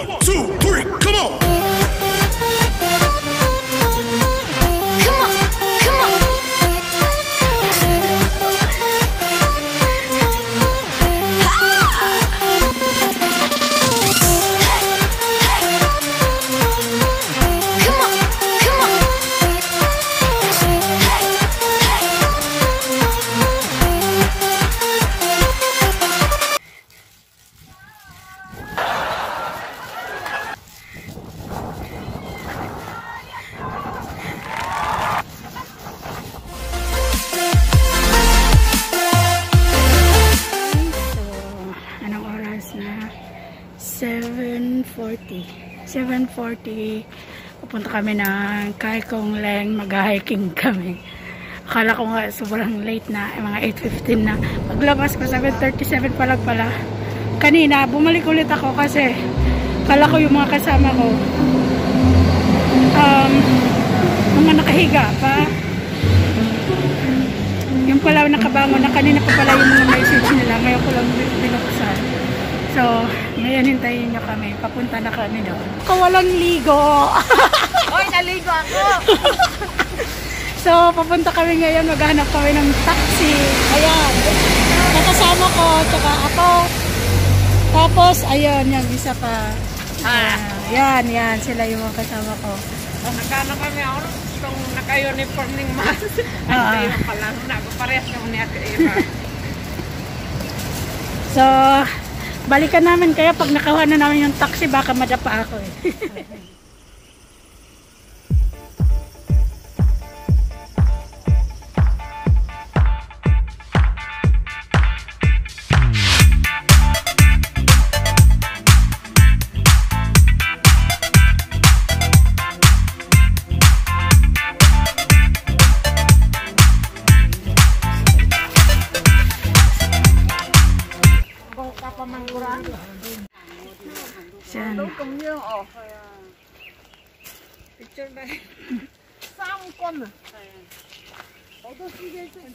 1, 2, 3, come on! Anong oras na? 7:40. Pupunta kami ng Kaikong Leng. Mag-hiking kami. Akala ko nga sobrang late na. Mga 8:15 na. Paglabas ko 7:37 pa lang pala. Kanina, bumalik ulit ako kasi akala ko yung mga kasama ko mga nakahiga pa. Yung pala nakabangon na kanina pa pala yung mga message nila. Ngayon ko lang binuksan. So, ngayon hintayin nyo kami. Papunta na kami doon. Walang ligo. Hoy, naligo ako. So, papunta kami ngayon. Maghanap kami ng taxi. Ayan. Nakasama ko. Tsaka ako. Tapos, ayun. Yung isa pa. Yan. Sila yung mga kasama ko. Nagkano kami ako. Itong naka-uniform ng mask. Ay, pa lang. Nagparehas kami ni Ate Eva. So, balikan namin kaya pag nakakuha na namin yung taxi baka madapa ako eh.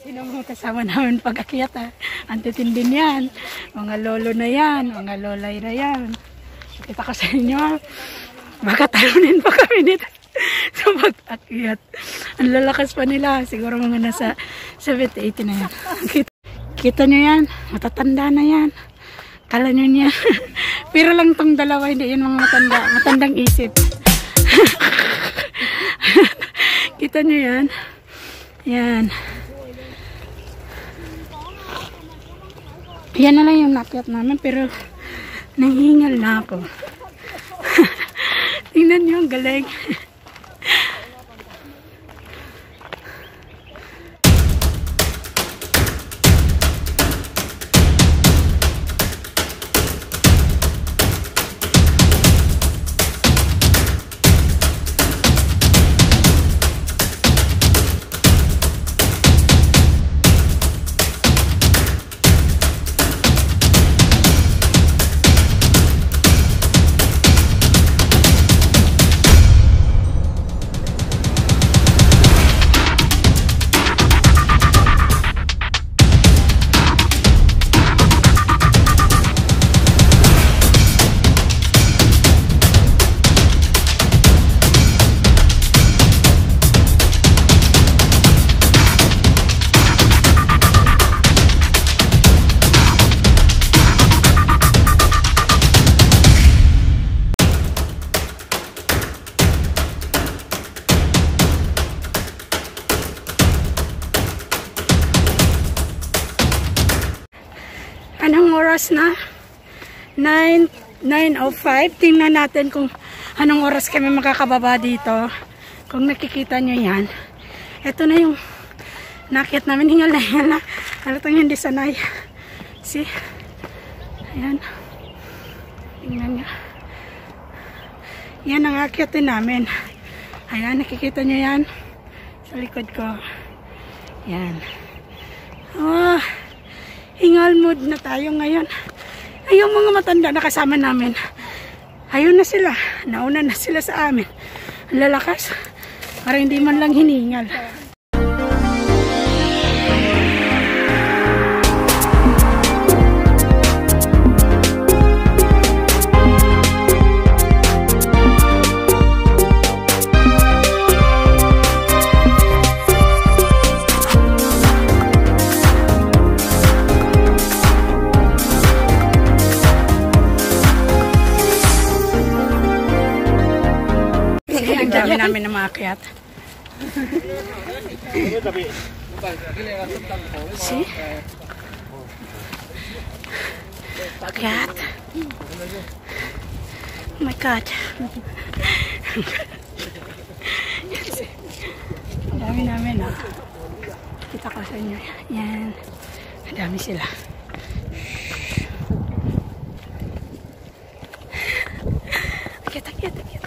Sino mga kasama namin pag-akyat ha? Antitindi yan. Mga lolo na yan. Mga lolay na yan. Kita ko sa inyo ha. Baka talunin pa kami dito. Sa pag-akyat. Ang lalakas pa nila. Siguro mga nasa 70-80 na yan. Kita nyo yan. Matatanda na yan. Kala nyo niya. Pero lang tong dalawa. Hindi yan mga matanda. Matandang isip. Kita nyo yan. Yan. Yan na lang yung nakyat namin. Pero nanghingal na ako. Tingnan nyo, ang galing. Anong oras na? 9:05. Tingnan natin kung anong oras kami makakababa dito. Kung nakikita nyo yan. Ito na yung nakyat namin. Hingal na. Halatang hindi sanay. See? Ayan. Tingnan nyo. Yan ang akyatin namin. Ayan, nakikita nyo yan. Sa likod ko. Yan. Oh, hingal mood na tayo ngayon. Ay, yung mga matanda na kasama namin. Ayun na sila. Nauna na sila sa amin. Ang lalakas. Parang hindi man lang hiningal. dami namin na maakyat. See? Akyat. Oh my God. Ang dami namin, oh. Kita ko sa inyo. Yan. Ang dami sila. Akyat, akyat, akyat.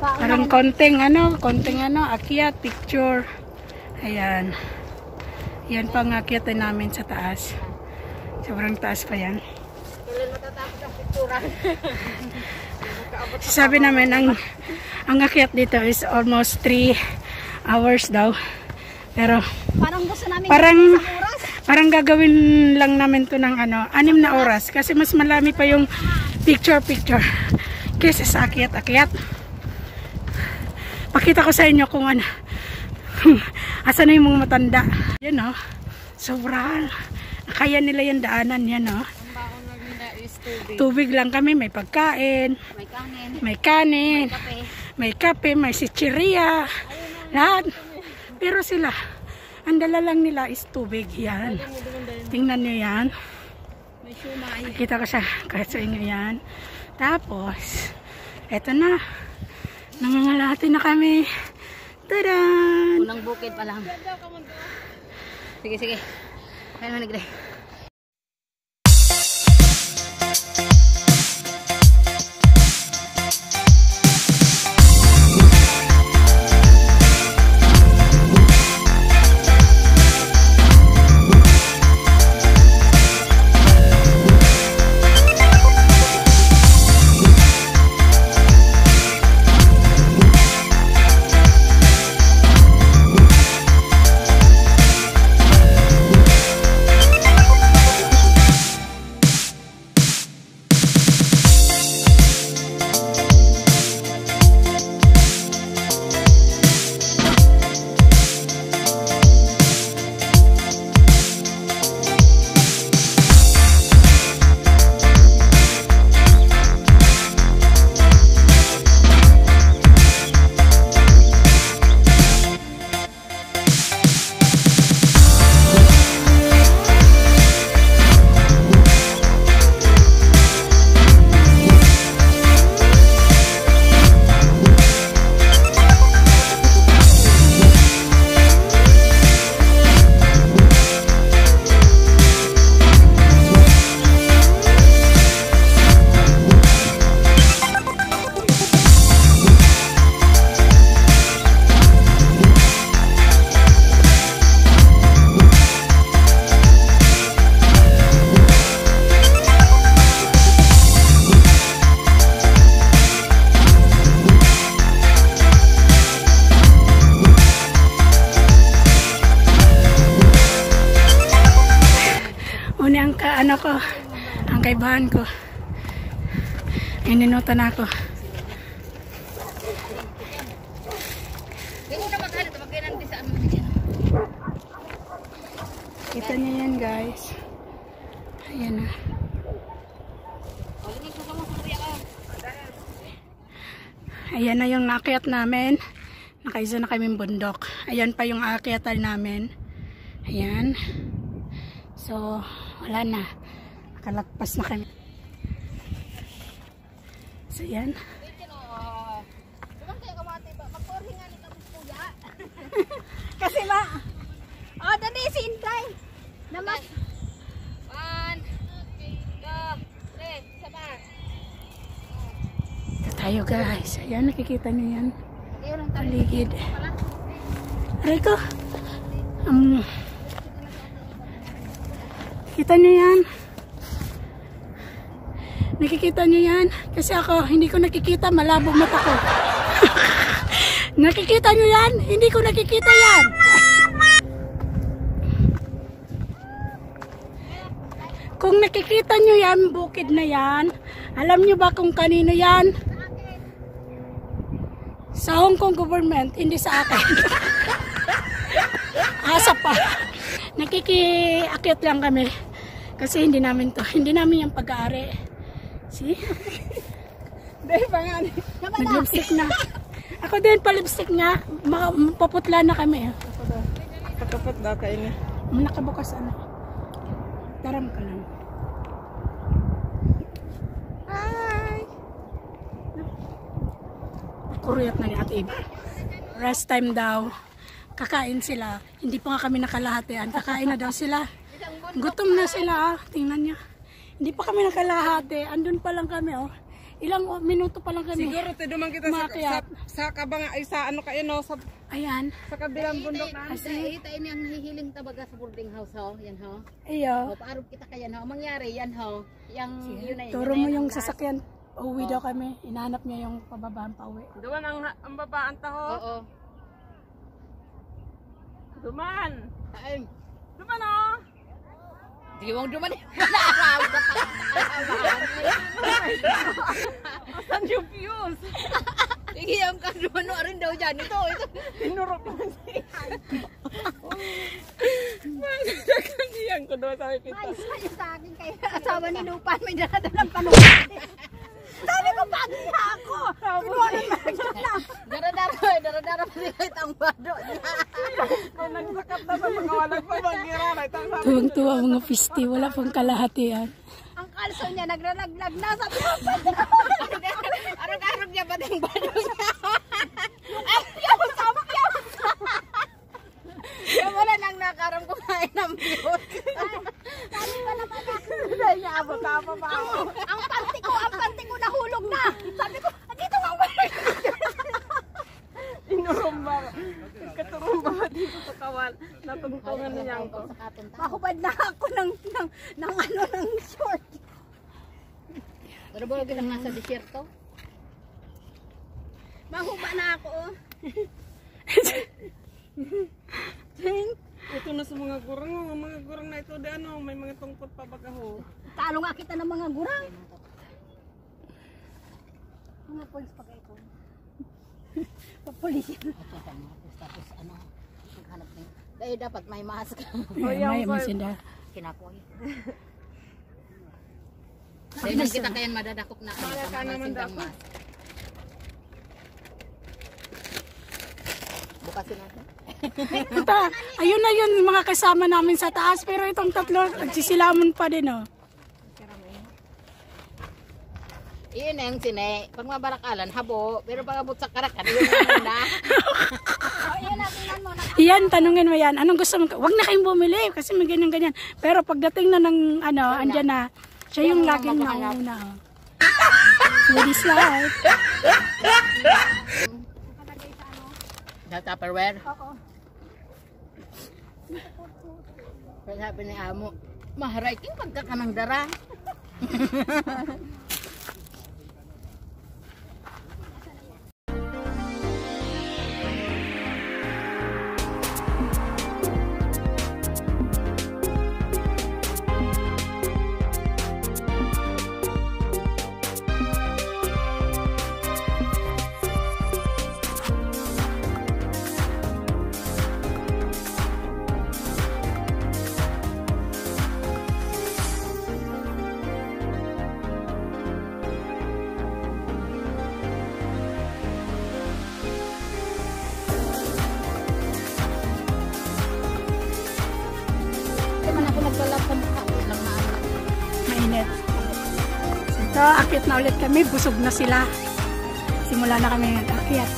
Parang konting akyat, picture. Ayan. Yan pang akyatan namin sa taas. Sobrang taas pa yan. Sabi namin, ang akyat dito is almost 3 hours daw. Pero, parang gusto namin parang gagawin lang namin to ng 6 na oras. Kasi mas malami pa yung picture kesa sa akyat. Pakita ko sa inyo kung asan na yung mga matanda. Yan o. Sobrang. Kaya nila yung daanan. Yan o. Ang baon lang nila is tubig. Tubig lang kami. May pagkain. may kanin, May kape. May chichiria. Lahat. Pero sila, ang dala lang nila is tubig. Yan. Tingnan nyo yan. may shumay. Pakita ko sa inyo yan. Tapos, eto na. Nangangalati na kami. Tadan! Unang bukid pa lang. Sige. Kaya naman nagre. Ang kaibahan ko. Ininutan ako. Kita niyo yan, guys. Ayan na. Ayan na yung naakyat namin. Nakaisa na kaming bundok. Ayan pa yung aakyatan namin. Ayan. So, wala na. Nakalagpas na kami. So, yan. Kasi dali si Intay. Naman. 1, 2, 3, sabar. Ito tayo, guys. Ayan, nakikita nyo yan. Paligid. Aray ko. Kita nyo yan. Nakikita nyo yan? Kasi ako, hindi ko nakikita. Malabo mata ko. Nakikita nyo yan? Hindi ko nakikita yan. Kung nakikita nyo yan, bukid na yan. Alam nyo ba kung kanino yan? Sa Hong Kong government, hindi sa akin. Asa pa. nakikiakyat lang kami. Kasi hindi namin yung pag-aari. See? Dahil pa nga. Nag-lipstick na. Ako din pa-lipstick nga. Paputla na kami. Patupot daw kayo niya. Nakabukas ano. Taram ka lang. Hi! Kuruyat na ni Ate Iba. Rest time daw. Kakain sila. Hindi pa nga kami nakalahatian. Kakain na daw sila. Gutom na sila. Tingnan niya. Hindi pa kami nakalahati. Andun pa lang kami. Oh. Ilang minuto pa lang kami. Siguro duman kita sa kabang ay sa ano kayo no sa Ayan. sa kabilang bundok na. Kasi ita ini ang hihiling tabaga sa boarding house ho, yan ho. Iyo. O paarog kita kaya ho, mangyari yan ho. Yang yun na yun. Turo mo yung sasakyan. Uwi daw kami. Inahanap niya yung pababaan pa uwi. Duman ang babaan taho. Oo. Duman. Ay, Duman oh. di wong duman. Asan yung fuse? Sige yung kaduman no rin daw dyan. Ito. Tinurok naman siya. Magkakasiyan ko doon sa pita. Ay, sayo sa akin kayo. Asawa ni Lupan, may daladalang panunod. Sabi ko, pagi na ako. Pinuha naman na. Daradara pa siya itang bado. Kung nagsakat na sa pagkawalag pa, mag-gira. Tuwang-tuwa mga pisti. Wala pang kalahatian. Ang kalso niya, nagralaglag na. Sabi ko, arog-arog niya pa yung bado niya. Ay, piyos! Kaya wala nang nakaram kumain ng piyos. Sabi ko naman ako. Dahil niya abot-abot pa ako. Ang panty ko nahulog na. Sabi ko, dito nga ba? Inurumba. Katurumba dito sa kawal. Natungtungan niya ako. Mahubad na ako ng short. Pero ba lang nasa desierto? Mahuba na ako. Ito na sa mga gurang. Mga gurang na ito, may mga tungkot pa baga ho. Talo nga kita ng mga gurang. Mga polis pa kayo. Papulis yan. Tapos ano, maghanap na yun. Dahil dapat may mask. May masinda. Kinapoy. Dahil nang kita kayan madadakop na. Kaya ka naman dapat. Bukasin natin. Ito, ayun na yun yung mga kasama namin sa taas. Pero itong tatlo, nagsisilamon pa din oh. Iyon na yung sine. Pag mabarakalan, habo. Pero pag abot sa karakan, yun na. Iyon na, tingnan mo. Yan, tanungin mo yan. Anong gusto mo? Huwag na kayong bumili kasi may ganyan-ganyan. Pero pagdating na ng ano, andyan na. Siya yung laging nauna. Ladies life. Sa Tupperware? Oo. Pero sabi ni Amo, mahariting pagkakanang dara. Mainit. So, akit na ulit kami. Busog na sila. Simula na kami nag-akyat.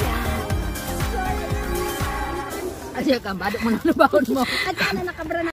Asya ka, badok mo na nabahon mo. At saan na nakabra na.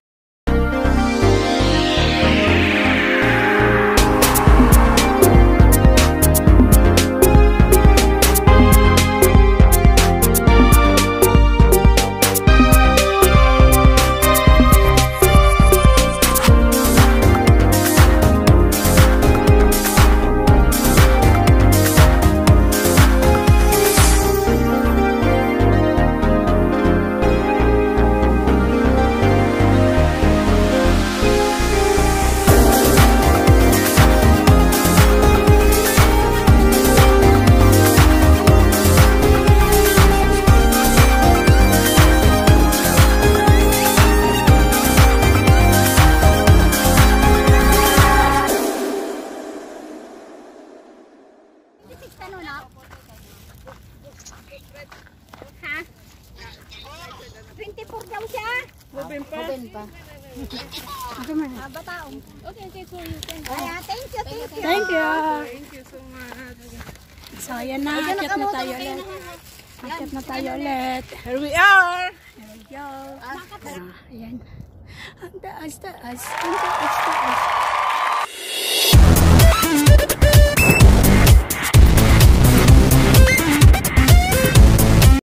Bataong siya. Bubin pa. Ako man. Bataong. Okay, so you can. Thank you. Thank you. Thank you so much. So, ayan na. Akyat na tayo ulit. Akyat na tayo ulit. Here we are. Here we go. Ayan. Ang taas. Ang taas.